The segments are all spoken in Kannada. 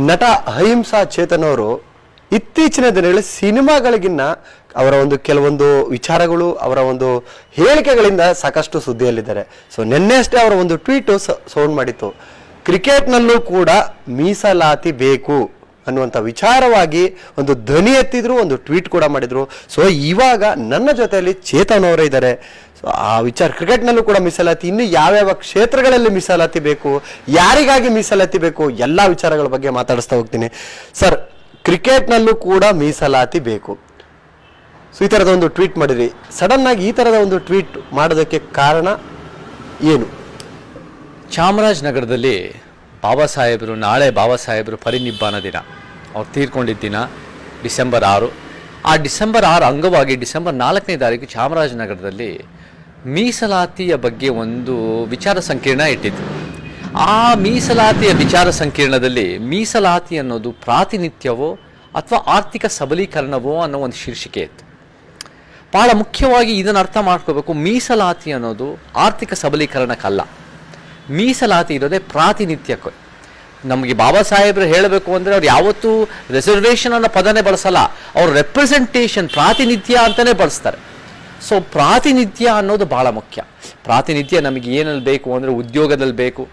ನಟ ಅಹಿಂಸಾ ಚೇತನ್ ಅವರು ಇತ್ತೀಚಿನ ದಿನಗಳಲ್ಲಿ ಸಿನಿಮಾಗಳಿಗಿನ್ನ ಅವರ ಒಂದು ಕೆಲವೊಂದು ವಿಚಾರಗಳು, ಅವರ ಒಂದು ಹೇಳಿಕೆಗಳಿಂದ ಸಾಕಷ್ಟು ಸುದ್ದಿಯಲ್ಲಿದ್ದಾರೆ. ಸೊ ನಿನ್ನೆ ಅಷ್ಟೇ ಅವರ ಒಂದು ಟ್ವೀಟ್ ಸೌಂಡ್ ಮಾಡಿತ್ತು. ಕ್ರಿಕೆಟ್ನಲ್ಲೂ ಕೂಡ ಮೀಸಲಾತಿ ಬೇಕು ಅನ್ನುವಂಥ ವಿಚಾರವಾಗಿ ಒಂದು ಧ್ವನಿ ಎತ್ತಿದ್ರು, ಒಂದು ಟ್ವೀಟ್ ಕೂಡ ಮಾಡಿದ್ರು. ಸೊ ಇವಾಗ ನನ್ನ ಜೊತೆಯಲ್ಲಿ ಚೇತನ್ ಅವರೇ ಇದ್ದಾರೆ. ಸೊ ಆ ವಿಚಾರ, ಕ್ರಿಕೆಟ್ನಲ್ಲೂ ಕೂಡ ಮೀಸಲಾತಿ, ಇನ್ನು ಯಾವ್ಯಾವ ಕ್ಷೇತ್ರಗಳಲ್ಲಿ ಮೀಸಲಾತಿ ಬೇಕು, ಯಾರಿಗಾಗಿ ಮೀಸಲಾತಿ ಬೇಕು, ಎಲ್ಲ ವಿಚಾರಗಳ ಬಗ್ಗೆ ಮಾತಾಡಿಸ್ತಾ ಹೋಗ್ತೀನಿ. ಸರ್, ಕ್ರಿಕೆಟ್ನಲ್ಲೂ ಕೂಡ ಮೀಸಲಾತಿ ಬೇಕು, ಸೊ ಈ ಥರದ ಒಂದು ಟ್ವೀಟ್ ಮಾಡಿದ್ರಿ. ಸಡನ್ ಆಗಿ ಈ ಥರದ ಒಂದು ಟ್ವೀಟ್ ಮಾಡೋದಕ್ಕೆ ಕಾರಣ ಏನು? ಚಾಮರಾಜನಗರದಲ್ಲಿ ನಾಳೆ ಬಾಬಾ ಸಾಹೇಬರು ಪರಿನಿಬ್ಬಾನ ದಿನ, ಅವ್ರು ತೀರ್ಕೊಂಡಿದ್ದ ದಿನ ಡಿಸೆಂಬರ್ 6. ಆ ಡಿಸೆಂಬರ್ 6 ಅಂಗವಾಗಿ ಡಿಸೆಂಬರ್ 4ನೇ ತಾರೀಕು ಚಾಮರಾಜನಗರದಲ್ಲಿ ಮೀಸಲಾತಿಯ ಬಗ್ಗೆ ಒಂದು ವಿಚಾರ ಸಂಕಿರಣ ಇಟ್ಟಿದ್ರು. ಆ ಮೀಸಲಾತಿಯ ವಿಚಾರ ಸಂಕಿರಣದಲ್ಲಿ ಮೀಸಲಾತಿ ಅನ್ನೋದು ಪ್ರಾತಿನಿಧ್ಯವೋ ಅಥವಾ ಆರ್ಥಿಕ ಸಬಲೀಕರಣವೋ ಅನ್ನೋ ಒಂದು ಶೀರ್ಷಿಕೆ ಇತ್ತು. ಭಾಳ ಮುಖ್ಯವಾಗಿ ಇದನ್ನು ಅರ್ಥ ಮಾಡ್ಕೋಬೇಕು. ಮೀಸಲಾತಿ ಅನ್ನೋದು ಆರ್ಥಿಕ ಸಬಲೀಕರಣಕ್ಕಲ್ಲ, ಮೀಸಲಾತಿ ಇರೋದೇ ಪ್ರಾತಿನಿಧ್ಯಕ್ಕೆ. ನಮಗೆ ಬಾಬಾ ಸಾಹೇಬರು ಹೇಳಬೇಕು ಅಂದರೆ ಅವ್ರು ಯಾವತ್ತೂ ರಿಸರ್ವೇಷನ್ ಅನ್ನೋ ಪದನೇ ಬಳಸಲ್ಲ, ಅವ್ರು ರೆಪ್ರೆಸೆಂಟೇಷನ್, ಪ್ರಾತಿನಿಧ್ಯ ಅಂತಲೇ ಬಳಸ್ತಾರೆ. ಸೊ ಪ್ರಾತಿನಿಧ್ಯ ಅನ್ನೋದು ಭಾಳ ಮುಖ್ಯ. ಪ್ರಾತಿನಿಧ್ಯ ನಮಗೆ ಏನಲ್ಲಿ ಬೇಕು ಅಂದರೆ ಉದ್ಯೋಗದಲ್ಲಿ ಬೇಕು,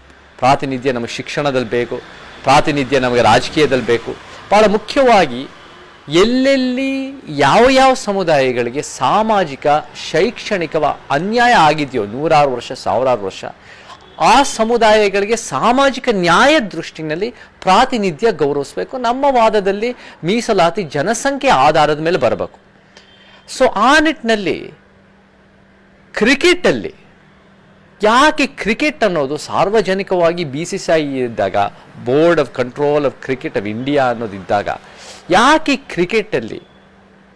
ಪ್ರಾತಿನಿಧ್ಯ ನಮಗೆ ಶಿಕ್ಷಣದಲ್ಲಿ ಬೇಕು, ಪ್ರಾತಿನಿಧ್ಯ ನಮಗೆ ರಾಜಕೀಯದಲ್ಲಿ ಬೇಕು. ಭಾಳ ಮುಖ್ಯವಾಗಿ ಎಲ್ಲೆಲ್ಲಿ ಯಾವ ಸಮುದಾಯಗಳಿಗೆ ಸಾಮಾಜಿಕ ಶೈಕ್ಷಣಿಕ ಅನ್ಯಾಯ ಆಗಿದೆಯೋ 100 ವರ್ಷ 1000 ವರ್ಷ, ಆ ಸಮುದಾಯಗಳಿಗೆ ಸಾಮಾಜಿಕ ನ್ಯಾಯದ ದೃಷ್ಟಿನಲ್ಲಿ ಪ್ರಾತಿನಿಧ್ಯ ಗೌರವಿಸಬೇಕು. ನಮ್ಮ ವಾದದಲ್ಲಿ ಮೀಸಲಾತಿ ಜನಸಂಖ್ಯೆ ಆಧಾರದ ಮೇಲೆ ಬರಬೇಕು. ಸೊ ಆ ನಿಟ್ಟಿನಲ್ಲಿ ಕ್ರಿಕೆಟಲ್ಲಿ ಯಾಕೆ ಕ್ರಿಕೆಟ್ ಅನ್ನೋದು ಸಾರ್ವಜನಿಕವಾಗಿ BCCI ಇದ್ದಾಗ, board of control of cricket of India ಅನ್ನೋದಿದ್ದಾಗ, ಯಾಕೆ ಕ್ರಿಕೆಟಲ್ಲಿ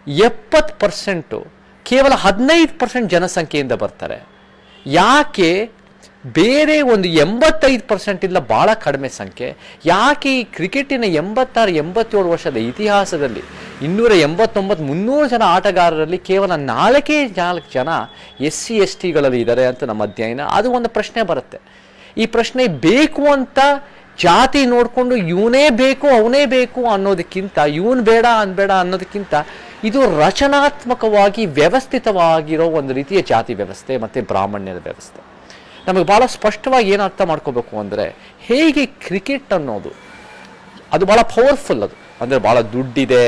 70% ಕೇವಲ 15% ಜನಸಂಖ್ಯೆಯಿಂದ ಬರ್ತಾರೆ? ಯಾಕೆ ಬೇರೆ ಒಂದು 85% ಇಲ್ಲ ಭಾಳ ಕಡಿಮೆ ಸಂಖ್ಯೆ? ಯಾಕೆ ಈ ಕ್ರಿಕೆಟಿನ 86-87 ವರ್ಷದ ಇತಿಹಾಸದಲ್ಲಿ 289-300 ಜನ ಆಟಗಾರರಲ್ಲಿ ಕೇವಲ 4 ಜನ SC/STಗಳಲ್ಲಿ ಇದ್ದಾರೆ ಅಂತ ನಮ್ಮ ಅಧ್ಯಯನ. ಅದು ಒಂದು ಪ್ರಶ್ನೆ ಬರುತ್ತೆ. ಈ ಪ್ರಶ್ನೆ ಬೇಕು ಅಂತ ಜಾತಿ ನೋಡಿಕೊಂಡು ಇವನೇ ಬೇಕು ಅವನೇ ಬೇಕು ಅನ್ನೋದಕ್ಕಿಂತ, ಇವನು ಬೇಡ ಅನ್ಬೇಡ ಅನ್ನೋದಕ್ಕಿಂತ, ಇದು ರಚನಾತ್ಮಕವಾಗಿ ವ್ಯವಸ್ಥಿತವಾಗಿರೋ ಒಂದು ರೀತಿಯ ಜಾತಿ ವ್ಯವಸ್ಥೆ ಮತ್ತು ಬ್ರಾಹ್ಮಣ್ಯದ ವ್ಯವಸ್ಥೆ. ನಮಗೆ ಭಾಳ ಸ್ಪಷ್ಟವಾಗಿ ಏನು ಅರ್ಥ ಮಾಡ್ಕೋಬೇಕು ಅಂದರೆ, ಹೇಗೆ ಕ್ರಿಕೆಟ್ ಅನ್ನೋದು ಅದು ಭಾಳ ಪವರ್ಫುಲ್, ಅದು ಅಂದರೆ ಭಾಳ ದುಡ್ಡಿದೆ,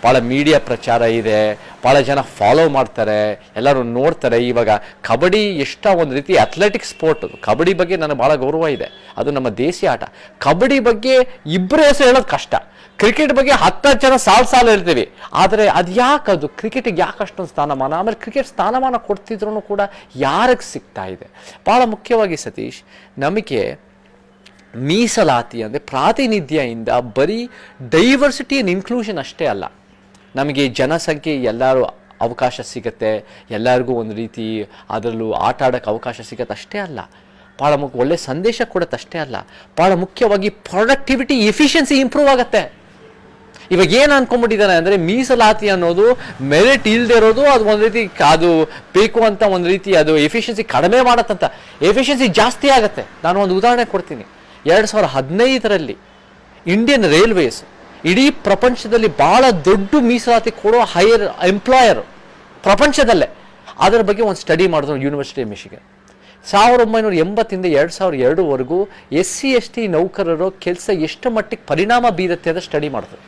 ಭಾಳ ಮೀಡಿಯಾ ಪ್ರಚಾರ ಇದೆ, ಭಾಳ ಜನ ಫಾಲೋ ಮಾಡ್ತಾರೆ, ಎಲ್ಲರೂ ನೋಡ್ತಾರೆ. ಇವಾಗ ಕಬಡ್ಡಿ ಎಷ್ಟೋ ಒಂದು ರೀತಿ ಅಥ್ಲೆಟಿಕ್ ಸ್ಪೋರ್ಟ್, ಅದು ಕಬಡ್ಡಿ ಬಗ್ಗೆ ನನಗೆ ಭಾಳ ಗೌರವ ಇದೆ. ಅದು ನಮ್ಮ ದೇಶೀಯ ಆಟ. ಕಬಡ್ಡಿ ಬಗ್ಗೆ ಇಬ್ಬರು ಹೆಸರು ಹೇಳೋದು ಕಷ್ಟ, ಕ್ರಿಕೆಟ್ ಬಗ್ಗೆ 10 ಜನ ಸಾಲು ಹೇಳ್ತೀವಿ. ಆದರೆ ಅದು ಯಾಕೆ, ಅದು ಕ್ರಿಕೆಟಿಗೆ ಯಾಕೆ ಅಷ್ಟೊಂದು ಸ್ಥಾನಮಾನ? ಆಮೇಲೆ ಕ್ರಿಕೆಟ್ ಸ್ಥಾನಮಾನ ಕೊಡ್ತಿದ್ರು ಕೂಡ ಯಾರಿಗೆ ಸಿಗ್ತಾ ಇದೆ? ಭಾಳ ಮುಖ್ಯವಾಗಿ ಸತೀಶ್, ನಮಗೆ ಮೀಸಲಾತಿ ಅಂದರೆ ಪ್ರಾತಿನಿಧ್ಯದಿಂದ ಬರೀ ಡೈವರ್ಸಿಟಿ ಆ್ಯಂಡ್ ಇನ್ಕ್ಲೂಷನ್ ಅಷ್ಟೇ ಅಲ್ಲ. ನಮಗೆ ಜನಸಂಖ್ಯೆ ಎಲ್ಲರೂ ಅವಕಾಶ ಸಿಗುತ್ತೆ, ಎಲ್ಲರಿಗೂ ಒಂದು ರೀತಿ ಅದರಲ್ಲೂ ಆಟ ಆಡೋಕ್ಕೆ ಅವಕಾಶ ಸಿಗುತ್ತೆ ಅಷ್ಟೇ ಅಲ್ಲ, ಭಾಳ ಒಳ್ಳೆ ಸಂದೇಶ ಕೊಡುತ್ತೆ ಅಷ್ಟೇ ಅಲ್ಲ, ಭಾಳ ಮುಖ್ಯವಾಗಿ ಪ್ರೊಡಕ್ಟಿವಿಟಿ, ಎಫಿಷಿಯನ್ಸಿ ಇಂಪ್ರೂವ್ ಆಗುತ್ತೆ. ಇವಾಗ ಏನು ಅನ್ಕೊಂಡ್ಬಿಟ್ಟಿದ್ದಾನೆ ಅಂದರೆ, ಮೀಸಲಾತಿ ಅನ್ನೋದು ಮೆರಿಟ್ ಇಲ್ಲದೆ ಇರೋದು, ಅದು ಒಂದು ರೀತಿ ಅದು ಬೇಕು ಅಂತ ಒಂದು ರೀತಿ ಅದು ಎಫಿಷಿಯನ್ಸಿ ಕಡಿಮೆ ಮಾಡತ್ತಂತ. ಎಫಿಷಿಯನ್ಸಿ ಜಾಸ್ತಿ ಆಗುತ್ತೆ. ನಾನು ಒಂದು ಉದಾಹರಣೆ ಕೊಡ್ತೀನಿ. 2015ರಲ್ಲಿ ಇಂಡಿಯನ್ ರೈಲ್ವೇಸ್ ಇಡೀ ಪ್ರಪಂಚದಲ್ಲಿ ಭಾಳ ದೊಡ್ಡ ಮೀಸಲಾತಿ ಕೊಡೋ ಹೈಯರ್ ಎಂಪ್ಲಾಯರ್ ಪ್ರಪಂಚದಲ್ಲೇ. ಅದರ ಬಗ್ಗೆ ಒಂದು ಸ್ಟಡಿ ಮಾಡಿದ್ರು ಯೂನಿವರ್ಸಿಟಿ ಆಫ್ ಮಿಶಿಗನ್. 1980ರಿಂದ 2002ವರೆಗೂ SC/ST ನೌಕರರು ಕೆಲಸ ಎಷ್ಟು ಮಟ್ಟಿಗೆ ಪರಿಣಾಮ ಬೀರುತ್ತೆ ಅಂತ ಸ್ಟಡಿ ಮಾಡಿದ್ರು.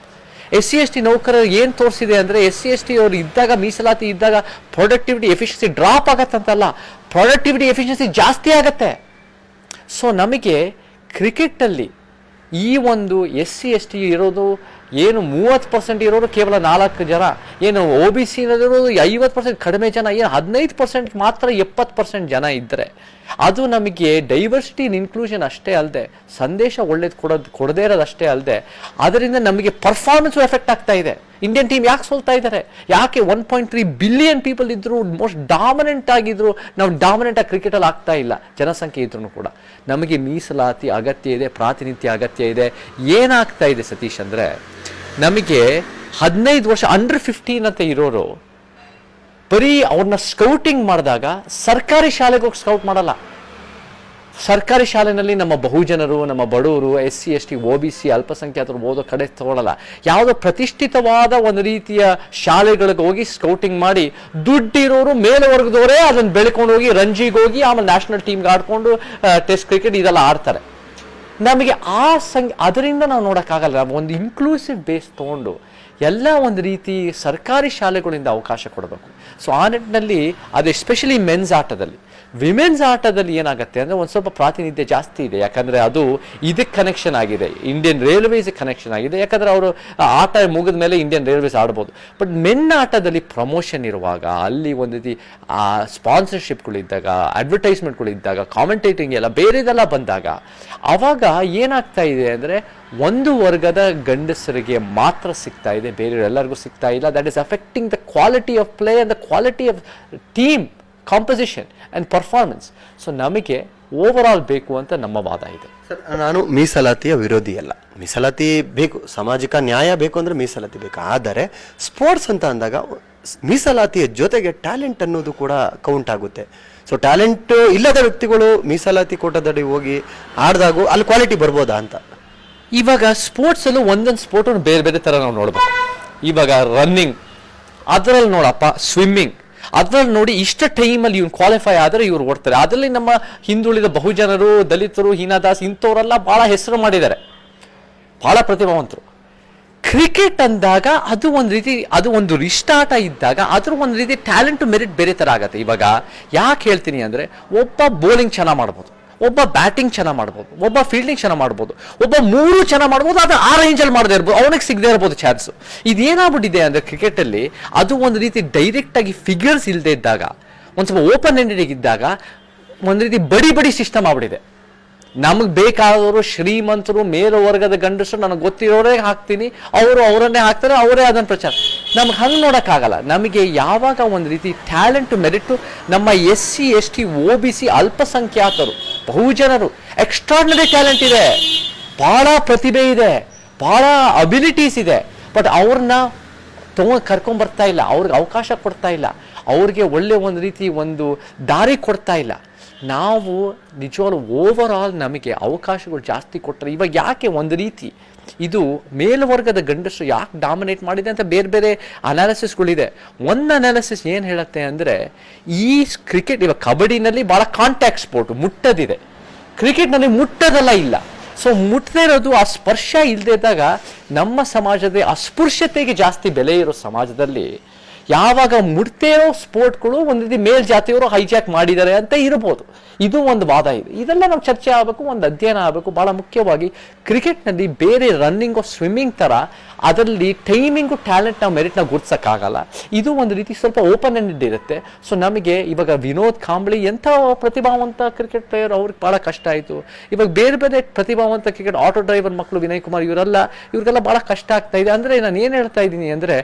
SC/ST ನೌಕರರು ಏನು ತೋರಿಸಿದೆ ಅಂದರೆ, SC/ST ಅವರು ಇದ್ದಾಗ, ಮೀಸಲಾತಿ ಇದ್ದಾಗ ಪ್ರೊಡಕ್ಟಿವಿಟಿ ಎಫಿಷಿಯನ್ಸಿ ಡ್ರಾಪ್ ಆಗತ್ತಂತಲ್ಲ, ಪ್ರೊಡಕ್ಟಿವಿಟಿ ಎಫಿಷಿಯನ್ಸಿ ಜಾಸ್ತಿ ಆಗತ್ತೆ. ಸೊ ನಮಗೆ ಕ್ರಿಕೆಟಲ್ಲಿ ಈ ಒಂದು SC/ST ಇರೋದು ಏನು 30% ಇರೋರು ಕೇವಲ 4 ಜನ, ಏನು OBC ಇರೋದು 50% ಕಡಿಮೆ ಜನ, ಏನು 15% ಮಾತ್ರ 70% ಜನ ಇದ್ದರೆ, ಅದು ನಮಗೆ ಡೈವರ್ಸಿಟಿ ಇನ್ ಇನ್ಕ್ಲೂಷನ್ ಅಷ್ಟೇ ಅಲ್ಲದೆ, ಸಂದೇಶ ಒಳ್ಳೇದು ಕೊಡದೇ ಇರೋದು ಅಷ್ಟೇ ಅಲ್ಲದೆ, ಅದರಿಂದ ನಮಗೆ ಪರ್ಫಾರ್ಮೆನ್ಸು ಎಫೆಕ್ಟ್ ಆಗ್ತಾ ಇದೆ. ಇಂಡಿಯನ್ ಟೀಮ್ ಯಾಕೆ ಸೋಲ್ತಾ ಇದ್ದಾರೆ? ಯಾಕೆ 1.3 ಬಿಲಿಯನ್ ಪೀಪಲ್ ಇದ್ದರು, ಮೋಸ್ಟ್ ಡಾಮಿನೆಂಟ್ ಆಗಿದ್ರು, ನಾವು ಡಾಮಿನೆಂಟ್ ಆಗಿ ಕ್ರಿಕೆಟಲ್ಲಿ ಆಗ್ತಾ ಇಲ್ಲ, ಜನಸಂಖ್ಯೆ ಇದ್ರೂ ಕೂಡ. ನಮಗೆ ಮೀಸಲಾತಿ ಅಗತ್ಯ ಇದೆ, ಪ್ರಾತಿನಿಧ್ಯ ಅಗತ್ಯ ಇದೆ. ಏನಾಗ್ತಾ ಇದೆ ಸತೀಶ್ ಅಂದರೆ, ನಮಗೆ 15 ವರ್ಷ ಅಂಡರ್ 15 ಅಂತ ಇರೋರು ಬರೀ ಅವ್ರನ್ನ ಸ್ಕೌಟಿಂಗ್ ಮಾಡಿದಾಗ ಸರ್ಕಾರಿ ಶಾಲೆಗೆ ಹೋಗಿ ಸ್ಕೌಟ್ ಮಾಡಲ್ಲ, ಸರ್ಕಾರಿ ಶಾಲೆಯಲ್ಲಿ ನಮ್ಮ ಬಹುಜನರು, ನಮ್ಮ ಬಡವರು, SC ST OBC ಅಲ್ಪಸಂಖ್ಯಾತರು ಓದೋ ಕಡೆ ತಗೊಳ್ಳಲ್ಲ. ಯಾವುದೋ ಪ್ರತಿಷ್ಠಿತವಾದ ಒಂದು ರೀತಿಯ ಶಾಲೆಗಳಿಗೆ ಹೋಗಿ ಸ್ಕೌಟಿಂಗ್ ಮಾಡಿ ದುಡ್ಡಿರೋರು ಮೇಲ್ವರ್ಗದವರೇ ಅದನ್ನು ಬೆಳ್ಕೊಂಡು ಹೋಗಿ ರಂಜಿಗೆ ಹೋಗಿ ಆಮೇಲೆ ನ್ಯಾಷನಲ್ ಟೀಮ್ಗೆ ಆಡ್ಕೊಂಡು ಟೆಸ್ಟ್ ಕ್ರಿಕೆಟ್ ಇದೆಲ್ಲ ಆಡ್ತಾರೆ. ನಮಗೆ ಅದರಿಂದ ನಾವು ನೋಡೋಕ್ಕಾಗಲ್ಲ. ನಾವು ಒಂದು ಇನ್ಕ್ಲೂಸಿವ್ ಬೇಸ್ ತೊಗೊಂಡು ಎಲ್ಲ ಒಂದು ರೀತಿ ಸರ್ಕಾರಿ ಶಾಲೆಗಳಿಂದ ಅವಕಾಶ ಕೊಡಬೇಕು. ಸೊ ಆ ನಿಟ್ಟಿನಲ್ಲಿ ಅದು ಎಸ್ಪೆಷಲಿ ಮೆನ್ಸ್ ಆಟದಲ್ಲಿ. ವಿಮೆನ್ಸ್ ಆಟದಲ್ಲಿ ಏನಾಗುತ್ತೆ ಅಂದರೆ ಒಂದು ಸ್ವಲ್ಪ ಪ್ರಾತಿನಿಧ್ಯ ಜಾಸ್ತಿ ಇದೆ, ಯಾಕಂದರೆ ಅದು ಇದಕ್ಕೆ ಕನೆಕ್ಷನ್ ಆಗಿದೆ, ಇಂಡಿಯನ್ ರೈಲ್ವೇಸ್ಗೆ ಕನೆಕ್ಷನ್ ಆಗಿದೆ. ಯಾಕಂದರೆ ಅವರು ಆಟ ಮುಗಿದ ಮೇಲೆ ಇಂಡಿಯನ್ ರೈಲ್ವೇಸ್ ಆಡ್ಬೋದು. ಬಟ್ ಮೆನ್ ಆಟದಲ್ಲಿ ಪ್ರಮೋಷನ್ ಇರುವಾಗ, ಅಲ್ಲಿ ಒಂದು ರೀತಿ ಸ್ಪಾನ್ಸರ್ಶಿಪ್ಗಳಿದ್ದಾಗ, ಅಡ್ವರ್ಟೈಸ್ಮೆಂಟ್ಗಳಿದ್ದಾಗ, ಕಾಮೆಂಟೇಟಿಂಗ್ ಎಲ್ಲ ಬೇರೆದೆಲ್ಲ ಬಂದಾಗ ಆವಾಗ ಏನಾಗ್ತಾ ಇದೆ ಅಂದರೆ ಒಂದು ವರ್ಗದ ಗಂಡಸರಿಗೆ ಮಾತ್ರ ಸಿಗ್ತಾ ಇದೆ, ಬೇರೆ ಎಲ್ಲರಿಗೂ ಸಿಗ್ತಾ ಇಲ್ಲ. That is affecting the quality of play and the quality of team composition and performance. So ನಮಗೆ ಓವರ್ ಆಲ್ ಬೇಕು ಅಂತ ನಮ್ಮ ವಾದ ಇದೆ. ಸರ್, ನಾನು ಮೀಸಲಾತಿಯ ವಿರೋಧಿ ಅಲ್ಲ. ಮೀಸಲಾತಿ ಬೇಕು, ಸಾಮಾಜಿಕ ನ್ಯಾಯ ಬೇಕು ಅಂದರೆ ಮೀಸಲಾತಿ ಬೇಕು. ಆದರೆ ಸ್ಪೋರ್ಟ್ಸ್ ಅಂತ ಅಂದಾಗ ಮೀಸಲಾತಿಯ ಜೊತೆಗೆ ಟ್ಯಾಲೆಂಟ್ ಅನ್ನೋದು ಕೂಡ ಕೌಂಟ್ ಆಗುತ್ತೆ. ಸೊ ಟ್ಯಾಲೆಂಟ್ ಇಲ್ಲದ ವ್ಯಕ್ತಿಗಳು ಮೀಸಲಾತಿ ಕೋಟದಡಿ ಹೋಗಿ ಆಡಿದಾಗೂ ಅಲ್ಲಿ ಕ್ವಾಲಿಟಿ ಬರ್ಬೋದಾ ಅಂತ. ಇವಾಗ ಸ್ಪೋರ್ಟ್ಸಲ್ಲೂ ಒಂದೊಂದು ಸ್ಪೋರ್ಟನ್ನು ಬೇರೆ ಬೇರೆ ಥರ ನಾವು ನೋಡ್ಬೇಕು. ಇವಾಗ ರನ್ನಿಂಗ್ ಅದರಲ್ಲಿ ನೋಡಪ್ಪ, ಸ್ವಿಮ್ಮಿಂಗ್ ಅದರಲ್ಲಿ ನೋಡಿ ಇಷ್ಟ ಟೈಮಲ್ಲಿ ಇವ್ನು ಕ್ವಾಲಿಫೈ ಆದರೆ ಇವ್ರು ಓಡ್ತಾರೆ. ಅದರಲ್ಲಿ ನಮ್ಮ ಹಿಂದುಳಿದ ಬಹುಜನರು, ದಲಿತರು, ಹೀನಾದಾಸ್ ಇಂಥವರೆಲ್ಲ ಭಾಳ ಹೆಸರು ಮಾಡಿದ್ದಾರೆ, ಭಾಳ ಪ್ರತಿಭಾವಂತರು. ಕ್ರಿಕೆಟ್ ಅಂದಾಗ ಅದು ಒಂದು ಇಷ್ಟ ಆಟ ಇದ್ದಾಗ ಅದ್ರ ಒಂದು ರೀತಿ ಟ್ಯಾಲೆಂಟ್ ಮೆರಿಟ್ ಬೇರೆ ಥರ ಆಗುತ್ತೆ. ಇವಾಗ ಯಾಕೆ ಹೇಳ್ತೀನಿ ಅಂದರೆ, ಒಬ್ಬ ಬೌಲಿಂಗ್ ಚೆನ್ನಾಗಿ ಮಾಡ್ಬೋದು, ಒಬ್ಬ ಬ್ಯಾಟಿಂಗ್ ಚೆನ್ನಾಗಿ ಮಾಡ್ಬೋದು, ಒಬ್ಬ ಫೀಲ್ಡಿಂಗ್ ಚೆನ್ನಾಗಿ ಮಾಡ್ಬೋದು, ಒಬ್ಬ ಮೂರು ಚೆನ್ನಾಗಿ ಮಾಡ್ಬೋದು. ಅದು ಆ ರೇಂಜಲ್ಲಿ ಮಾಡದೇ ಇರ್ಬೋದು, ಅವನಿಗೆ ಸಿಗದೇ ಇರ್ಬೋದು ಚಾನ್ಸು. ಇದೇನಾಗ್ಬಿಟ್ಟಿದೆ ಅಂದರೆ ಕ್ರಿಕೆಟಲ್ಲಿ ಅದು ಒಂದು ರೀತಿ ಡೈರೆಕ್ಟಾಗಿ ಫಿಗರ್ಸ್ ಇಲ್ಲದೆ ಇದ್ದಾಗ, ಒಂದು ಸ್ವಲ್ಪ ಓಪನ್ ಎಂಡೆಡ್ ಇದ್ದಾಗ ಒಂದು ರೀತಿ ಬಡಿ ಸಿಸ್ಟಮ್ ಆಗ್ಬಿಟ್ಟಿದೆ. ನಮಗೆ ಬೇಕಾದವರು ಶ್ರೀಮಂತರು, ಮೇಲ್ವರ್ಗದ ಗಂಡಸರು, ನನಗೆ ಗೊತ್ತಿರೋರೇ ಹಾಕ್ತೀನಿ, ಅವರನ್ನೇ ಹಾಕ್ತಾರೆ, ಅವರೇ ಅದನ್ನು ಪ್ರಚಾರ. ನಮ್ಗೆ ಹಂಗೆ ನೋಡೋಕ್ಕಾಗಲ್ಲ. ನಮಗೆ ಯಾವಾಗ ಒಂದು ರೀತಿ ಟ್ಯಾಲೆಂಟು ಮೆರಿಟು ನಮ್ಮ SC ST OBC ಅಲ್ಪಸಂಖ್ಯಾತರು, ಬಹುಜನರು ಎಕ್ಸ್ಟ್ರಾರ್ಡಿನರಿ ಟ್ಯಾಲೆಂಟ್ ಇದೆ, ಭಾಳ ಪ್ರತಿಭೆ ಇದೆ, ಭಾಳ ಅಬಿಲಿಟೀಸ್ ಇದೆ. ಬಟ್ ಅವ್ರನ್ನ ಕರ್ಕೊಂಬರ್ತಾ ಇಲ್ಲ, ಅವ್ರಿಗೆ ಅವಕಾಶ ಕೊಡ್ತಾ ಇಲ್ಲ, ಅವ್ರಿಗೆ ಒಳ್ಳೆ ಒಂದು ರೀತಿ ಒಂದು ದಾರಿ ಕೊಡ್ತಾ ಇಲ್ಲ. ನಾವು ನಿಜವಾಗ್ಲೂ ಓವರ್ ಆಲ್ ನಮಗೆ ಅವಕಾಶಗಳು ಜಾಸ್ತಿ ಕೊಟ್ಟರೆ ಇವಾಗ ಯಾಕೆ ಒಂದು ರೀತಿ ಇದು ಮೇಲ್ವರ್ಗದ ಗಂಡಸರು ಯಾಕೆ ಡಾಮಿನೇಟ್ ಮಾಡಿದೆ ಅಂತ ಬೇರೆ ಬೇರೆ ಅನಾಲಿಸಿಸ್ಗಳಿದೆ. ಒಂದು ಅನಾಲಿಸಿಸ್ ಏನು ಹೇಳುತ್ತೆ ಅಂದರೆ, ಈ ಕ್ರಿಕೆಟ್ ಇವಾಗ ಕಬಡ್ಡಿನಲ್ಲಿ ಭಾಳ ಕಾಂಟ್ಯಾಕ್ಟ್ ಸ್ಪೋರ್ಟು, ಮುಟ್ಟದಿದೆ. ಕ್ರಿಕೆಟ್ನಲ್ಲಿ ಮುಟ್ಟದೆಲ್ಲ ಇಲ್ಲ. ಸೊ ಮುಟ್ಟದೇ ಇರೋದು, ಆ ಸ್ಪರ್ಶ ಇಲ್ಲದೆ ಇದ್ದಾಗ ನಮ್ಮ ಸಮಾಜದ ಅಸ್ಪೃಶ್ಯತೆಗೆ ಜಾಸ್ತಿ ಬೆಲೆ ಇರೋ ಸಮಾಜದಲ್ಲಿ ಯಾವಾಗ ಮುಟ್ತೇ ಇರೋ ಸ್ಪೋರ್ಟ್ಗಳು ಒಂದು ರೀತಿ ಮೇಲ್ಜಾತಿಯವರು ಹೈಜಾಕ್ ಮಾಡಿದ್ದಾರೆ ಅಂತ ಇರ್ಬೋದು. ಇದು ಒಂದು ವಾದ ಇದೆ. ಇದೆಲ್ಲ ನಾವು ಚರ್ಚೆ ಆಗಬೇಕು, ಒಂದು ಅಧ್ಯಯನ ಆಗಬೇಕು. ಭಾಳ ಮುಖ್ಯವಾಗಿ ಕ್ರಿಕೆಟ್ನಲ್ಲಿ ಬೇರೆ ರನ್ನಿಂಗು, ಸ್ವಿಮ್ಮಿಂಗ್ ಥರ ಅದರಲ್ಲಿ ಟೈಮಿಂಗು, ಟ್ಯಾಲೆಂಟ್ ನಾವು ಮೆರಿಟ್ನ ಗುರ್ಸೋಕ್ಕಾಗಲ್ಲ. ಇದು ಒಂದು ರೀತಿ ಸ್ವಲ್ಪ ಓಪನ್ ಎಂಡೆಡ್ ಇರುತ್ತೆ. ಸೊ ನಮಗೆ ಇವಾಗ ವಿನೋದ್ ಕಾಂಬ್ಳಿ ಎಂಥ ಪ್ರತಿಭಾವಂತ ಕ್ರಿಕೆಟ್ ಪ್ಲೇಯರ್, ಅವ್ರಿಗೆ ಭಾಳ ಕಷ್ಟ ಆಯಿತು. ಇವಾಗ ಬೇರೆ ಬೇರೆ ಪ್ರತಿಭಾವಂತ ಕ್ರಿಕೆಟ್ ಆಟೋ ಡ್ರೈವರ್ ಮಕ್ಕಳು, ವಿನಯ್ ಕುಮಾರ್, ಇವ್ರಿಗೆಲ್ಲ ಭಾಳ ಕಷ್ಟ ಆಗ್ತಾ ಇದೆ. ಅಂದರೆ ನಾನು ಏನು ಹೇಳ್ತಾ ಇದ್ದೀನಿ ಅಂದರೆ,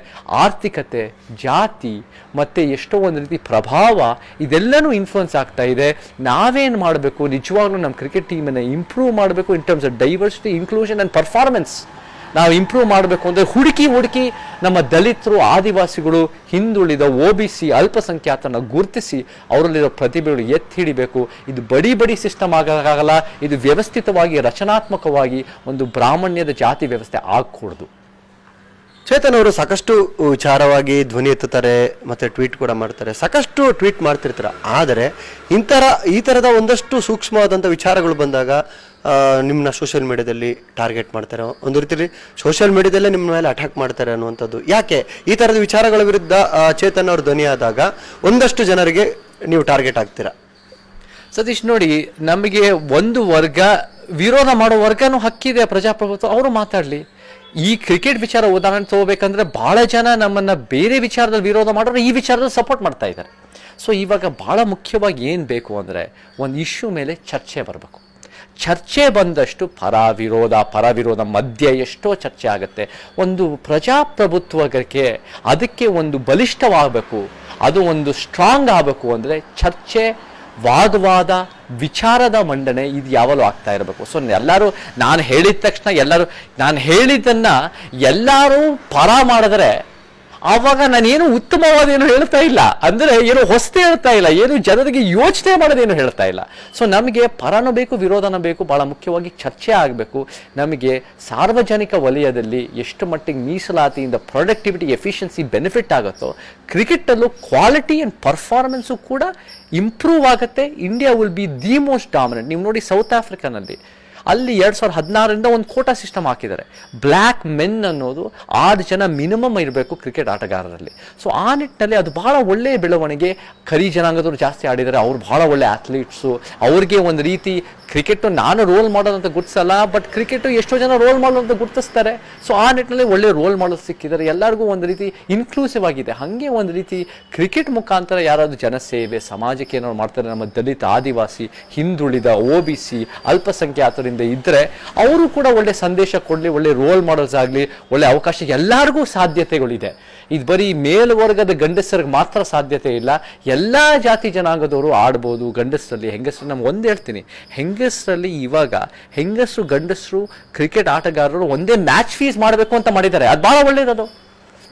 ಆರ್ಥಿಕತೆ, ಜಾತಿ ಮತ್ತು ಎಷ್ಟೋ ಒಂದು ರೀತಿ ಪ್ರಭಾವ ಇದೆಲ್ಲನೂ ಇನ್ಫ್ಲುಯೆನ್ಸ್ ಆಗ್ತಾ ಇದೆ. ನಾವೇನು ಮಾಡಬೇಕು, ನಿಜವಾಗ್ಲೂ ನಮ್ಮ ಕ್ರಿಕೆಟ್ ಟೀಮನ್ನು ಇಂಪ್ರೂವ್ ಮಾಡಬೇಕು in terms of diversity, inclusion and performance. ನಾವು ಇಂಪ್ರೂವ್ ಮಾಡಬೇಕು ಅಂದರೆ ಹುಡುಕಿ ನಮ್ಮ ದಲಿತರು, ಆದಿವಾಸಿಗಳು, ಹಿಂದುಳಿದ OBC ಅಲ್ಪಸಂಖ್ಯಾತರನ್ನ ಗುರುತಿಸಿ ಅವರಲ್ಲಿರೋ ಪ್ರತಿಭೆಗಳು ಎತ್ತಿ ಹಿಡಿಬೇಕು. ಇದು ಬಡಿ ಸಿಸ್ಟಮ್ ಆಗೋಕ್ಕಾಗಲ್ಲ. ಇದು ವ್ಯವಸ್ಥಿತವಾಗಿ, ರಚನಾತ್ಮಕವಾಗಿ ಒಂದು ಬ್ರಾಹ್ಮಣ್ಯದ ಜಾತಿ ವ್ಯವಸ್ಥೆ ಆಗಕೂಡದು. ಚೇತನ್ ಅವರು ಸಾಕಷ್ಟು ವಿಚಾರವಾಗಿ ಧ್ವನಿ ಎತ್ತುತ್ತಾರೆ, ಮತ್ತೆ ಟ್ವೀಟ್ ಕೂಡ ಮಾಡ್ತಾರೆ, ಸಾಕಷ್ಟು ಟ್ವೀಟ್ ಮಾಡ್ತಿರ್ತಾರೆ. ಆದರೆ ಈ ಥರದ ಒಂದಷ್ಟು ಸೂಕ್ಷ್ಮವಾದಂಥ ವಿಚಾರಗಳು ಬಂದಾಗ ನಿಮ್ಮನ್ನ ಸೋಷಿಯಲ್ ಮೀಡಿಯಾದಲ್ಲಿ ಟಾರ್ಗೆಟ್ ಮಾಡ್ತಾರೆ, ಒಂದು ರೀತಿಯಲ್ಲಿ ಸೋಷಿಯಲ್ ಮೀಡಿಯಾದಲ್ಲೇ ನಿಮ್ಮ ಮೇಲೆ ಅಟ್ಯಾಕ್ ಮಾಡ್ತಾರೆ ಅನ್ನುವಂಥದ್ದು. ಯಾಕೆ ಈ ಥರದ ವಿಚಾರಗಳ ವಿರುದ್ಧ ಚೇತನ್ ಅವರು ಧ್ವನಿ ಆದಾಗ ಒಂದಷ್ಟು ಜನರಿಗೆ ನೀವು ಟಾರ್ಗೆಟ್ ಆಗ್ತೀರಾ? ಸತೀಶ್ ನೋಡಿ, ನಮಗೆ ಒಂದು ವರ್ಗ ವಿರೋಧ ಮಾಡೋ ವರ್ಗನೂ ಹಕ್ಕಿದೆ, ಪ್ರಜಾಪ್ರಭುತ್ವ, ಅವರು ಮಾತಾಡಲಿ. ಈ ಕ್ರಿಕೆಟ್ ವಿಚಾರ ಉದಾಹರಣೆ ತಗೋಬೇಕಂದ್ರೆ ಭಾಳ ಜನ ನಮ್ಮನ್ನು ಬೇರೆ ವಿಚಾರದಲ್ಲಿ ವಿರೋಧ ಮಾಡೋರು ಈ ವಿಚಾರದಲ್ಲಿ ಸಪೋರ್ಟ್ ಮಾಡ್ತಾ ಇದ್ದಾರೆ. ಸೊ ಇವಾಗ ಭಾಳ ಮುಖ್ಯವಾಗಿ ಏನು ಬೇಕು ಅಂದರೆ, ಒಂದು ಇಶ್ಯೂ ಮೇಲೆ ಚರ್ಚೆ ಬರಬೇಕು. ಚರ್ಚೆ ಬಂದಷ್ಟು ಪರ ವಿರೋಧ ಮಧ್ಯೆ ಎಷ್ಟೋ ಚರ್ಚೆ ಆಗುತ್ತೆ. ಒಂದು ಪ್ರಜಾಪ್ರಭುತ್ವಕ್ಕೆ ಅದಕ್ಕೆ ಒಂದು ಬಲಿಷ್ಠವಾಗಬೇಕು, ಅದು ಒಂದು ಸ್ಟ್ರಾಂಗ್ ಆಗಬೇಕು ಅಂದರೆ ಚರ್ಚೆ, ವಾದ, ವಿಚಾರದ ಮಂಡನೆ ಇದು ಯಾವಾಗಲೂ ಆಗ್ತಾ ಇರಬೇಕು. ಸೊ ಎಲ್ಲರೂ ನಾನು ಹೇಳಿದ ತಕ್ಷಣ ನಾನು ಹೇಳಿದ್ದನ್ನು ಎಲ್ಲರೂ ಪರ ಮಾಡಿದ್ರೆ ಆವಾಗ ನಾನೇನು ಉತ್ತಮವಾದೇನು ಹೇಳ್ತಾ ಇಲ್ಲ, ಅಂದ್ರೆ ಏನು ಹೊಸತೆ ಹೇಳ್ತಾ ಇಲ್ಲ, ಏನು ಜನರಿಗೆ ಯೋಚನೆ ಮಾಡೋದೇನು ಹೇಳ್ತಾ ಇಲ್ಲ. ಸೊ ನಮಗೆ ಪರನೂ ಬೇಕು ವಿರೋಧನೂ ಬೇಕು, ಬಹಳ ಮುಖ್ಯವಾಗಿ ಚರ್ಚೆ ಆಗಬೇಕು. ನಮಗೆ ಸಾರ್ವಜನಿಕ ವಲಯದಲ್ಲಿ ಎಷ್ಟು ಮಟ್ಟಿಗೆ ಮೀಸಲಾತಿಯಿಂದ ಪ್ರೊಡಕ್ಟಿವಿಟಿ ಎಫಿಷಿಯನ್ಸಿ ಬೆನಿಫಿಟ್ ಆಗುತ್ತೋ, ಕ್ರಿಕೆಟಲ್ಲೂ ಕ್ವಾಲಿಟಿ ಆ್ಯಂಡ್ ಪರ್ಫಾರ್ಮೆನ್ಸು ಕೂಡ ಇಂಪ್ರೂವ್ ಆಗುತ್ತೆ. India will be the most dominant. ನೀವು ನೋಡಿ ಸೌತ್ ಆಫ್ರಿಕಾನಲ್ಲಿ ಅಲ್ಲಿ 2016ರಿಂದ ಒಂದು ಕೋಟಾ ಸಿಸ್ಟಮ್ ಹಾಕಿದ್ದಾರೆ. ಬ್ಲ್ಯಾಕ್ ಮೆನ್ ಅನ್ನೋದು 6 ಜನ ಮಿನಿಮಮ್ ಇರಬೇಕು ಕ್ರಿಕೆಟ್ ಆಟಗಾರರಲ್ಲಿ. ಸೊ ಆ ನಿಟ್ಟಿನಲ್ಲಿ ಅದು ಬಹಳ ಒಳ್ಳೆಯ ಬೆಳವಣಿಗೆ. ಕರಿ ಜನಾಂಗದವರು ಜಾಸ್ತಿ ಆಡಿದ್ದಾರೆ, ಅವ್ರು ಬಹಳ ಒಳ್ಳೆ ಅಥ್ಲೀಟ್ಸು. ಅವ್ರಿಗೆ ಒಂದು ರೀತಿ ಕ್ರಿಕೆಟು ನಾನು ರೋಲ್ ಮಾಡಲ್ ಅಂತ ಗುರ್ತಿಸಲ್ಲ, ಬಟ್ ಕ್ರಿಕೆಟು ಎಷ್ಟೋ ಜನ ರೋಲ್ ಮಾಡಲ್ ಅಂತ ಗುರ್ತಿಸ್ತಾರೆ. ಸೊ ಆ ನಿಟ್ಟಿನಲ್ಲಿ ಒಳ್ಳೆ ರೋಲ್ ಮಾಡಲ್ ಸಿಕ್ಕಿದ್ದಾರೆ, ಎಲ್ಲರಿಗೂ ಒಂದು ರೀತಿ ಇನ್ಕ್ಲೂಸಿವ್ ಆಗಿದೆ. ಹಾಗೆ ಒಂದು ರೀತಿ ಕ್ರಿಕೆಟ್ ಮುಖಾಂತರ ಯಾರಾದರೂ ಜನಸೇವೆ ಸಮಾಜಕ್ಕೆ ಏನಾದ್ರು ಮಾಡ್ತಾರೆ, ನಮ್ಮ ದಲಿತ, ಆದಿವಾಸಿ, ಹಿಂದುಳಿದ, OBC, ಅಲ್ಪಸಂಖ್ಯಾತರಿಂದ ಇದ್ದರೆ ಅವರು ಕೂಡ ಒಳ್ಳೆ ಸಂದೇಶ ಕೊಡಲಿ, ಒಳ್ಳೆ ರೋಲ್ ಮಾಡಲ್ಸ್ ಆಗಲಿ, ಒಳ್ಳೆ ಅವಕಾಶ ಎಲ್ಲರಿಗೂ ಸಾಧ್ಯತೆಗಳಿದೆ. ಇದು ಬರೀ ಮೇಲ್ವರ್ಗದ ಗಂಡಸರಿಗೆ ಮಾತ್ರ ಸಾಧ್ಯತೆ ಇಲ್ಲ, ಎಲ್ಲ ಜಾತಿ ಜನಾಂಗದವರು ಆಡ್ಬೋದು. ಗಂಡಸರಲ್ಲಿ ಹೆಂಗಸರು, ನಮ್ಗೆ ಒಂದು ಹೇಳ್ತೀನಿ, ಹೆಂಗಸರಲ್ಲಿ ಇವಾಗ ಹೆಂಗಸರು ಗಂಡಸರು ಕ್ರಿಕೆಟ್ ಆಟಗಾರರು ಒಂದೇ ಮ್ಯಾಚ್ ಫೀಸ್ ಮಾಡಬೇಕು ಅಂತ ಮಾಡಿದ್ದಾರೆ. ಅದು ಭಾಳ ಒಳ್ಳೇದದು.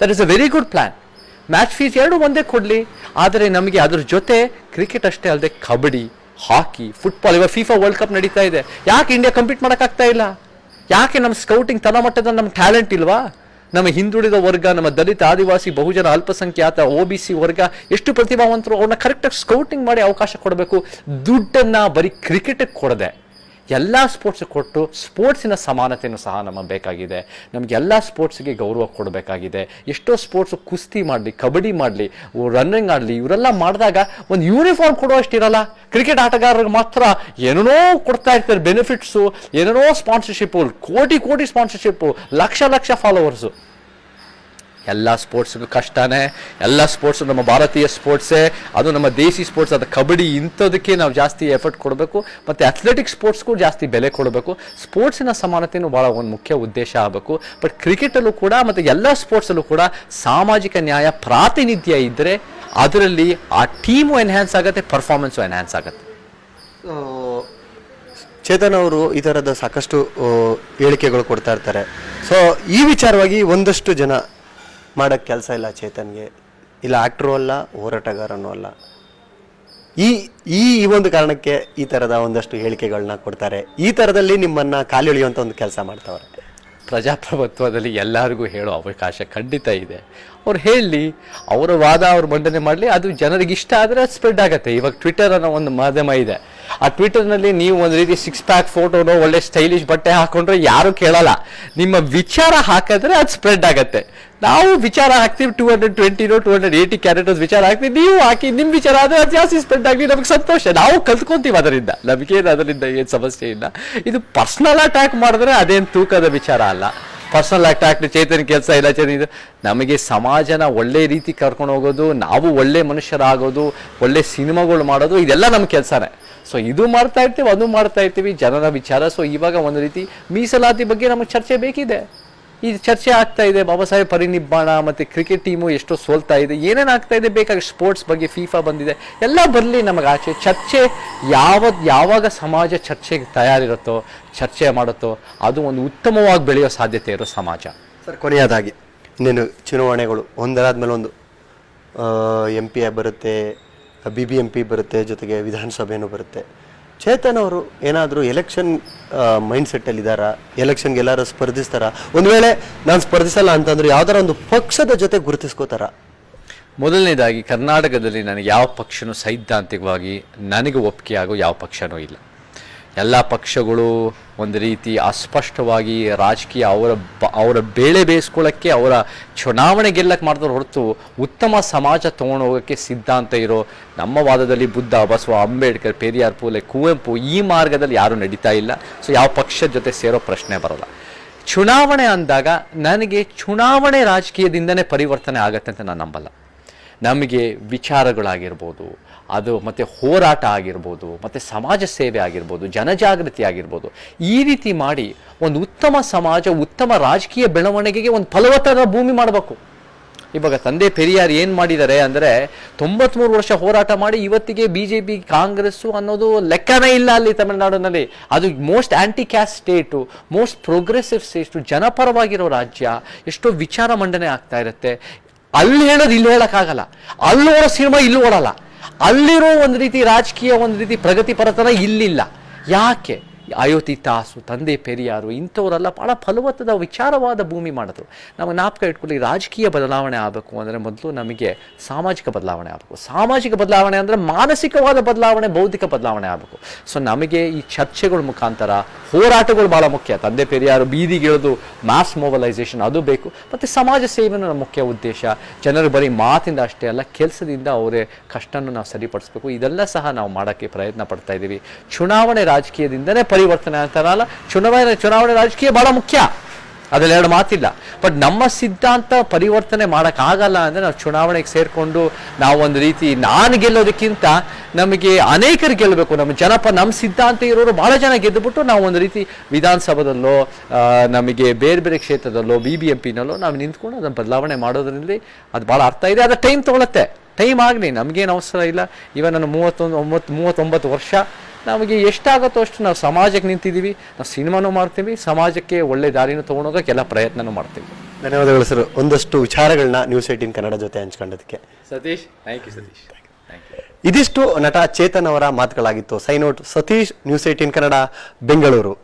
That is a very good plan. Match fees ಎರಡು ಒಂದೇ ಕೊಡಲಿ. ಆದರೆ ನಮಗೆ ಅದ್ರ ಜೊತೆ ಕ್ರಿಕೆಟ್ ಅಷ್ಟೇ ಅಲ್ಲದೆ ಕಬಡ್ಡಿ, ಹಾಕಿ, ಫುಟ್ಬಾಲ್, ಇವಾಗ FIFA ವರ್ಲ್ಡ್ ಕಪ್ ನಡೀತಾ ಇದೆ. ಯಾಕೆ ಇಂಡಿಯಾ ಕಂಪೀಟ್ ಮಾಡೋಕ್ಕಾಗ್ತಾ ಇಲ್ಲ? ಯಾಕೆ ನಮ್ಮ ಸ್ಕೌಟಿಂಗ್ ತಳಮಟ್ಟದ ನಮ್ಮ ಟ್ಯಾಲೆಂಟ್ ಇಲ್ವಾ? ನಮ್ಮ ಹಿಂದುಳಿದ ವರ್ಗ, ನಮ್ಮ ದಲಿತ, ಆದಿವಾಸಿ, ಬಹುಜನ, ಅಲ್ಪಸಂಖ್ಯಾತ, OBC ವರ್ಗ ಎಷ್ಟು ಪ್ರತಿಭಾವಂತರು, ಅವ್ರನ್ನ ಕರೆಕ್ಟಾಗಿ ಸ್ಕೌಟಿಂಗ್ ಮಾಡಿ ಅವಕಾಶ ಕೊಡಬೇಕು. ದುಡ್ಡನ್ನು ಬರೀ ಕ್ರಿಕೆಟಿಗೆ ಕೊಡದೆ ಎಲ್ಲ ಸ್ಪೋರ್ಟ್ಸ್ ಕೊಟ್ಟು ಸ್ಪೋರ್ಟ್ಸಿನ ಸಮಾನತೆಯೂ ಸಹ ನಮಗೆ ಬೇಕಾಗಿದೆ. ನಮಗೆ ಎಲ್ಲ ಸ್ಪೋರ್ಟ್ಸ್ಗೆ ಗೌರವ ಕೊಡಬೇಕಾಗಿದೆ. ಎಷ್ಟೋ ಸ್ಪೋರ್ಟ್ಸ್ ಕುಸ್ತಿ ಮಾಡಲಿ, ಕಬಡ್ಡಿ ಮಾಡಲಿ, ರನ್ನಿಂಗ್ ಆಡಲಿ, ಇವರೆಲ್ಲ ಮಾಡಿದಾಗ ಒಂದು ಯೂನಿಫಾರ್ಮ್ ಕೊಡುವಷ್ಟಿರಲ್ಲ. ಕ್ರಿಕೆಟ್ ಆಟಗಾರರಿಗೆ ಮಾತ್ರ ಏನೇನೋ ಕೊಡ್ತಾ ಇರ್ತಾರೆ ಬೆನಿಫಿಟ್ಸು, ಏನೇನೋ ಸ್ಪಾನ್ಸರ್ಶಿಪ್ಪು, ಕೋಟಿ ಕೋಟಿ ಸ್ಪಾನ್ಸರ್ಶಿಪ್ಪು, ಲಕ್ಷ ಲಕ್ಷ ಫಾಲೋವರ್ಸು. ಎಲ್ಲ ಸ್ಪೋರ್ಟ್ಸ್ಗೂ ಕಷ್ಟನೇ. ಎಲ್ಲ ಸ್ಪೋರ್ಟ್ಸು ನಮ್ಮ ಭಾರತೀಯ ಸ್ಪೋರ್ಟ್ಸೇ, ಅದು ನಮ್ಮ ದೇಶಿ ಸ್ಪೋರ್ಟ್ಸ್. ಅದು ಕಬಡ್ಡಿ ಇಂಥದಕ್ಕೆ ನಾವು ಜಾಸ್ತಿ ಎಫರ್ಟ್ ಕೊಡಬೇಕು, ಮತ್ತು ಅಥ್ಲೆಟಿಕ್ ಸ್ಪೋರ್ಟ್ಸ್ಗೂ ಜಾಸ್ತಿ ಬೆಲೆ ಕೊಡಬೇಕು. ಸ್ಪೋರ್ಟ್ಸಿನ ಸಮಾನತೆಯೂ ಭಾಳ ಒಂದು ಮುಖ್ಯ ಉದ್ದೇಶ ಆಗಬೇಕು. ಬಟ್ ಕ್ರಿಕೆಟಲ್ಲೂ ಕೂಡ ಮತ್ತು ಎಲ್ಲ ಸ್ಪೋರ್ಟ್ಸಲ್ಲೂ ಕೂಡ ಸಾಮಾಜಿಕ ನ್ಯಾಯ, ಪ್ರಾತಿನಿಧ್ಯ ಇದ್ದರೆ ಅದರಲ್ಲಿ ಆ ಟೀಮು ಎನ್ಹ್ಯಾನ್ಸ್ ಆಗುತ್ತೆ, ಪರ್ಫಾರ್ಮೆನ್ಸು ಎನ್ಹ್ಯಾನ್ಸ್ ಆಗುತ್ತೆ. ಚೇತನ್ ಅವರು ಈ ಥರದ ಸಾಕಷ್ಟು ಹೇಳಿಕೆಗಳು ಕೊಡ್ತಾ ಇರ್ತಾರೆ. ಸೊ ಈ ವಿಚಾರವಾಗಿ ಒಂದಷ್ಟು ಜನ ಮಾಡೋಕ್ಕೆ ಕೆಲಸ ಇಲ್ಲ ಚೇತನ್ಗೆ, ಇಲ್ಲ ಆ್ಯಕ್ಟ್ರು ಅಲ್ಲ, ಹೋರಾಟಗಾರನೂ ಅಲ್ಲ. ಈ ಈ ಒಂದು ಕಾರಣಕ್ಕೆ ಈ ಥರದ ಒಂದಷ್ಟು ಹೇಳಿಕೆಗಳನ್ನ ಕೊಡ್ತಾರೆ. ಈ ಥರದಲ್ಲಿ ನಿಮ್ಮನ್ನು ಕಾಲೆಳೆಯುವಂಥ ಒಂದು ಕೆಲಸ ಮಾಡ್ತಾವ್ರೆ. ಪ್ರಜಾಪ್ರಭುತ್ವದಲ್ಲಿ ಎಲ್ಲರಿಗೂ ಹೇಳೋ ಅವಕಾಶ ಖಂಡಿತ ಇದೆ. ಅವ್ರು ಹೇಳಲಿ, ಅವರ ವಾದ ಅವ್ರು ಮಂಡನೆ ಮಾಡಲಿ, ಅದು ಜನರಿಗೆ ಇಷ್ಟ ಆದರೆ ಅದು ಸ್ಪ್ರೆಡ್ ಆಗುತ್ತೆ. ಇವಾಗ ಟ್ವಿಟರ್ ಅನ್ನೋ ಒಂದು ಮಾಧ್ಯಮ ಇದೆ. ಆ ಟ್ವಿಟರ್ನಲ್ಲಿ ನೀವು ಒಂದು ರೀತಿ 6 ಪ್ಯಾಕ್ ಫೋಟೋನೋ ಒಳ್ಳೆ ಸ್ಟೈಲಿಶ್ ಬಟ್ಟೆ ಹಾಕೊಂಡ್ರೆ ಯಾರು ಕೇಳಲ್ಲ. ನಿಮ್ಮ ವಿಚಾರ ಹಾಕಿದ್ರೆ ಅದು ಸ್ಪ್ರೆಡ್ ಆಗುತ್ತೆ. ನಾವು ವಿಚಾರ ಹಾಕ್ತೀವಿ, 220 280 ಕ್ಯಾರೆಕ್ಟರ್ಸ್ ವಿಚಾರ ಹಾಕ್ತೀವಿ, ನೀವು ಹಾಕಿ ನಿಮ್ಮ ವಿಚಾರ ಆದರೆ ಅದು ಜಾಸ್ತಿ ಸ್ಪ್ರೆಡ್ ಆಗಲಿ, ನಮಗೆ ಸಂತೋಷ, ನಾವು ಕಲ್ತ್ಕೊಂತೀವಿ ಅದರಿಂದ, ನಮಗೇನು ಅದರಿಂದ ಏನು ಸಮಸ್ಯೆ ಇಲ್ಲ. ಇದು ಪರ್ಸ್ನಲ್ ಅಟ್ಯಾಕ್ ಮಾಡಿದ್ರೆ ಅದೇನು ತೂಕದ ವಿಚಾರ ಅಲ್ಲ. ಪರ್ಸನಲ್ ಅಟ್ಯಾಕ್, ಚೇತನ್ ಕೆಲಸ ಇಲ್ಲ, ಇದು ನಮಗೆ ಸಮಾಜನ ಒಳ್ಳೆ ರೀತಿ ಕರ್ಕೊಂಡು ಹೋಗೋದು, ನಾವು ಒಳ್ಳೆ ಮನುಷ್ಯರಾಗೋದು, ಒಳ್ಳೆ ಸಿನಿಮಾಗಳು ಮಾಡೋದು, ಇದೆಲ್ಲ ನಮ್ಮ ಕೆಲಸನೇ. ಸೊ ಇದು ಮಾಡ್ತಾ ಇರ್ತೀವಿ, ಅದು ಮಾಡ್ತಾ ಇರ್ತೀವಿ, ಜನರ ವಿಚಾರ. ಸೊ ಇವಾಗ ಒಂದು ರೀತಿ ಮೀಸಲಾತಿ ಬಗ್ಗೆ ನಮಗೆ ಚರ್ಚೆ ಬೇಕಿದೆ. ಈ ಚರ್ಚೆ ಆಗ್ತಾ ಇದೆ, ಬಾಬಾ ಸಾಹೇಬ್ ಪರಿನಿಬ್ಬಾಣ, ಮತ್ತು ಕ್ರಿಕೆಟ್ ಟೀಮು ಎಷ್ಟೋ ಸೋಲ್ತಾ ಇದೆ, ಏನೇನು ಆಗ್ತಾ ಇದೆ ಬೇಕಾಗಿ, ಸ್ಪೋರ್ಟ್ಸ್ ಬಗ್ಗೆ FIFA ಬಂದಿದೆ, ಎಲ್ಲ ಬರಲಿ ನಮಗೆ ಆಚೆ. ಚರ್ಚೆ ಯಾವಾಗ ಸಮಾಜ ಚರ್ಚೆಗೆ ತಯಾರಿರುತ್ತೋ, ಚರ್ಚೆ ಮಾಡುತ್ತೋ, ಅದು ಒಂದು ಉತ್ತಮವಾಗಿ ಬೆಳೆಯೋ ಸಾಧ್ಯತೆ ಇರೋ ಸಮಾಜ. ಸರ್, ಕೊನೆಯದಾಗಿ ಇನ್ನೇನು ಚುನಾವಣೆಗಳು ಒಂದರಾದ್ಮೇಲೆ ಒಂದು MP ಬರುತ್ತೆ, BBMP ಬರುತ್ತೆ, ಜೊತೆಗೆ ವಿಧಾನಸಭೆನೂ ಬರುತ್ತೆ. ಚೇತನ್ ಅವರು ಏನಾದರೂ ಎಲೆಕ್ಷನ್ ಮೈಂಡ್ಸೆಟ್ಟಲ್ಲಿ ಇದ್ದಾರಾ? ಎಲೆಕ್ಷನ್ಗೆ ಎಲ್ಲರೂ ಸ್ಪರ್ಧಿಸ್ತಾರಾ? ಒಂದು ವೇಳೆ ನಾನು ಸ್ಪರ್ಧಿಸಲ್ಲ ಅಂತಂದ್ರೆ ಯಾವ್ದಾರ ಒಂದು ಪಕ್ಷದ ಜೊತೆ ಗುರುತಿಸ್ಕೋತಾರ? ಮೊದಲನೇದಾಗಿ ಕರ್ನಾಟಕದಲ್ಲಿ ನನಗೆ ಯಾವ ಪಕ್ಷನೂ ಸೈದ್ಧಾಂತಿಕವಾಗಿ ನನಗೆ ಒಪ್ಪಿಗೆ ಆಗೋ ಯಾವ ಪಕ್ಷನೂ ಇಲ್ಲ. ಎಲ್ಲ ಪಕ್ಷಗಳು ಒಂದು ರೀತಿ ಅಸ್ಪಷ್ಟವಾಗಿ ರಾಜಕೀಯ ಅವರ ಬೇಳೆ ಬೇಯಿಸ್ಕೊಳ್ಳೋಕ್ಕೆ, ಅವರ ಚುನಾವಣೆ ಗೆಲ್ಲಕ್ಕೆ ಮಾಡ್ತಾರೆ ಹೊರತು ಉತ್ತಮ ಸಮಾಜ ತೊಗೊಂಡು ಹೋಗೋಕ್ಕೆ ಸಿದ್ಧಾಂತ ಇರೋ ನಮ್ಮ ವಾದದಲ್ಲಿ ಬುದ್ಧ, ಬಸವ, ಅಂಬೇಡ್ಕರ್, ಪೆರಿಯಾರ್, ಪೂಲೆ, ಕುವೆಂಪು ಈ ಮಾರ್ಗದಲ್ಲಿ ಯಾರೂ ನಡೀತಾ ಇಲ್ಲ. ಸೊ ಯಾವ ಪಕ್ಷದ ಜೊತೆ ಸೇರೋ ಪ್ರಶ್ನೆ ಬರೋಲ್ಲ. ಚುನಾವಣೆ ಅಂದಾಗ ನನಗೆ ಚುನಾವಣೆ ರಾಜಕೀಯದಿಂದನೇ ಪರಿವರ್ತನೆ ಆಗತ್ತೆ ಅಂತ ನಾನು ನಂಬಲ್ಲ. ನಮಗೆ ವಿಚಾರಗಳಾಗಿರ್ಬೋದು, ಅದು ಮತ್ತು ಹೋರಾಟ ಆಗಿರ್ಬೋದು, ಮತ್ತು ಸಮಾಜ ಸೇವೆ ಆಗಿರ್ಬೋದು, ಜನಜಾಗೃತಿ ಆಗಿರ್ಬೋದು, ಈ ರೀತಿ ಮಾಡಿ ಒಂದು ಉತ್ತಮ ಸಮಾಜ, ಉತ್ತಮ ರಾಜಕೀಯ ಬೆಳವಣಿಗೆಗೆ ಒಂದು ಫಲವತ್ತಾದ ಭೂಮಿ ಮಾಡಬೇಕು. ಇವಾಗ ತಂದೆ ಪೆರಿಯಾರ್ ಏನು ಮಾಡಿದ್ದಾರೆ ಅಂದರೆ 93 ವರ್ಷ ಹೋರಾಟ ಮಾಡಿ ಇವತ್ತಿಗೆ BJP, ಕಾಂಗ್ರೆಸ್ಸು ಅನ್ನೋದು ಲೆಕ್ಕನೇ ಇಲ್ಲ ಅಲ್ಲಿ ತಮಿಳುನಾಡಿನಲ್ಲಿ. ಅದು most anti caste state, most progressive state, ಜನಪರವಾಗಿರೋ ರಾಜ್ಯ, ಎಷ್ಟೋ ವಿಚಾರ ಮಂಡನೆ ಆಗ್ತಾ ಇರುತ್ತೆ. ಅಲ್ಲಿ ಹೇಳೋದು ಇಲ್ಲಿ ಹೇಳಕ್ಕಾಗಲ್ಲ, ಅಲ್ಲಿ ಓಡೋ ಸಿನಿಮಾ ಇಲ್ಲಿ ಓಡಲ್ಲ, ಅಲ್ಲಿರೋ ಒಂದು ರೀತಿ ರಾಜಕೀಯ ಒಂದು ರೀತಿ ಪ್ರಗತಿಪರತನ ಇಲ್ಲಿಲ್ಲ. ಯಾಕೆ? ಅಯೋತಿ ತಾಸು, ತಂದೆ ಪೆರಿಯಾರು ಇಂಥವರೆಲ್ಲ ಭಾಳ ಫಲವತ್ತಾದ ವಿಚಾರವಾದ ಭೂಮಿ ಮಾಡಿದ್ರು. ನಮಗೆ ಜ್ಞಾಪಕ ಇಟ್ಕೊಳ್ಳಿ, ರಾಜಕೀಯ ಬದಲಾವಣೆ ಆಗಬೇಕು ಅಂದರೆ ಮೊದಲು ನಮಗೆ ಸಾಮಾಜಿಕ ಬದಲಾವಣೆ ಆಗಬೇಕು. ಸಾಮಾಜಿಕ ಬದಲಾವಣೆ ಅಂದರೆ ಮಾನಸಿಕವಾದ ಬದಲಾವಣೆ, ಬೌದ್ಧಿಕ ಬದಲಾವಣೆ ಆಗಬೇಕು. ಸೊ ನಮಗೆ ಈ ಚರ್ಚೆಗಳ ಮುಖಾಂತರ ಹೋರಾಟಗಳು ಭಾಳ ಮುಖ್ಯ. ತಂದೆ ಪೆರಿಯಾರು ಬೀದಿಗಿಳಿದು ಮಾಸ್ ಮೊಬಲೈಸೇಷನ್ ಅದು ಬೇಕು. ಮತ್ತು ಸಮಾಜ ಸೇವೆನೂ ನಮ್ಮ ಮುಖ್ಯ ಉದ್ದೇಶ. ಜನರು ಬರೀ ಮಾತಿಂದ ಅಷ್ಟೇ ಅಲ್ಲ, ಕೆಲಸದಿಂದ ಅವರೇ ಕಷ್ಟನ್ನು ನಾವು ಸರಿಪಡಿಸ್ಬೇಕು. ಇದೆಲ್ಲ ಸಹ ನಾವು ಮಾಡೋಕ್ಕೆ ಪ್ರಯತ್ನ ಪಡ್ತಾ ಇದ್ದೀವಿ. ಚುನಾವಣೆ ರಾಜಕೀಯದಿಂದನೇ ಪರಿವರ್ತನೆ ಅಂತಾರಲ್ಲ, ಚುನಾವಣೆ ರಾಜಕೀಯ ಬಹಳ ಮುಖ್ಯ, ಅದ್ರಲ್ಲಿ ಎರಡು ಮಾತಿಲ್ಲ. ಬಟ್ ನಮ್ಮ ಸಿದ್ಧಾಂತ ಪರಿವರ್ತನೆ ಮಾಡೋಕ್ಕಾಗಲ್ಲ ಅಂದರೆ ನಾವು ಚುನಾವಣೆಗೆ ಸೇರಿಕೊಂಡು ನಾವು ಒಂದು ರೀತಿ ನಾನು ಗೆಲ್ಲೋದಕ್ಕಿಂತ ನಮಗೆ ಅನೇಕರು ಗೆಲ್ಲಬೇಕು. ನಮ್ಮ ಸಿದ್ಧಾಂತ ಇರೋರು ಭಾಳ ಜನ ಗೆದ್ದುಬಿಟ್ಟು ನಾವು ಒಂದು ರೀತಿ ವಿಧಾನಸಭೆದಲ್ಲೋ ನಮಗೆ ಬೇರೆ ಬೇರೆ ಕ್ಷೇತ್ರದಲ್ಲೋ BBMPನಲ್ಲೋ ನಾವು ನಿಂತ್ಕೊಂಡು ಅದನ್ನು ಬದಲಾವಣೆ ಮಾಡೋದ್ರಿಂದ ಅದು ಭಾಳ ಅರ್ಥ ಇದೆ. ಅದು ಟೈಮ್ ತೊಗೊಳತ್ತೆ, ಟೈಮ್ ಆಗಲಿ, ನಮಗೇನು ಅವಸರ ಇಲ್ಲ. ಇವನ್ ನಾನು 39 ವರ್ಷ, ನಮಗೆ ಎಷ್ಟಾಗುತ್ತೋ ಅಷ್ಟು ನಾವು ಸಮಾಜಕ್ಕೆ ನಿಂತಿದ್ದೀವಿ. ನಾವು ಸಿನಿಮಾನೂ ಮಾಡ್ತೀವಿ, ಸಮಾಜಕ್ಕೆ ಒಳ್ಳೆ ದಾರಿನೂ ತೊಗೊಂಡೋಗಕ್ಕೆ ಎಲ್ಲ ಪ್ರಯತ್ನನೂ ಮಾಡ್ತೀವಿ. ಧನ್ಯವಾದಗಳು ಸರ್, ಒಂದಷ್ಟು ವಿಚಾರಗಳನ್ನ ನ್ಯೂಸ್18 ಕನ್ನಡ ಜೊತೆ ಹಂಚ್ಕೊಂಡದಕ್ಕೆ. Satish, thank you Satish. ಇದಿಷ್ಟು ನಟ ಚೇತನ್ ಅವರ ಮಾತುಗಳಾಗಿತ್ತು. ಸೈನೋಟ್ ಸತೀಶ್, ನ್ಯೂಸ್18 ಕನ್ನಡ, ಬೆಂಗಳೂರು.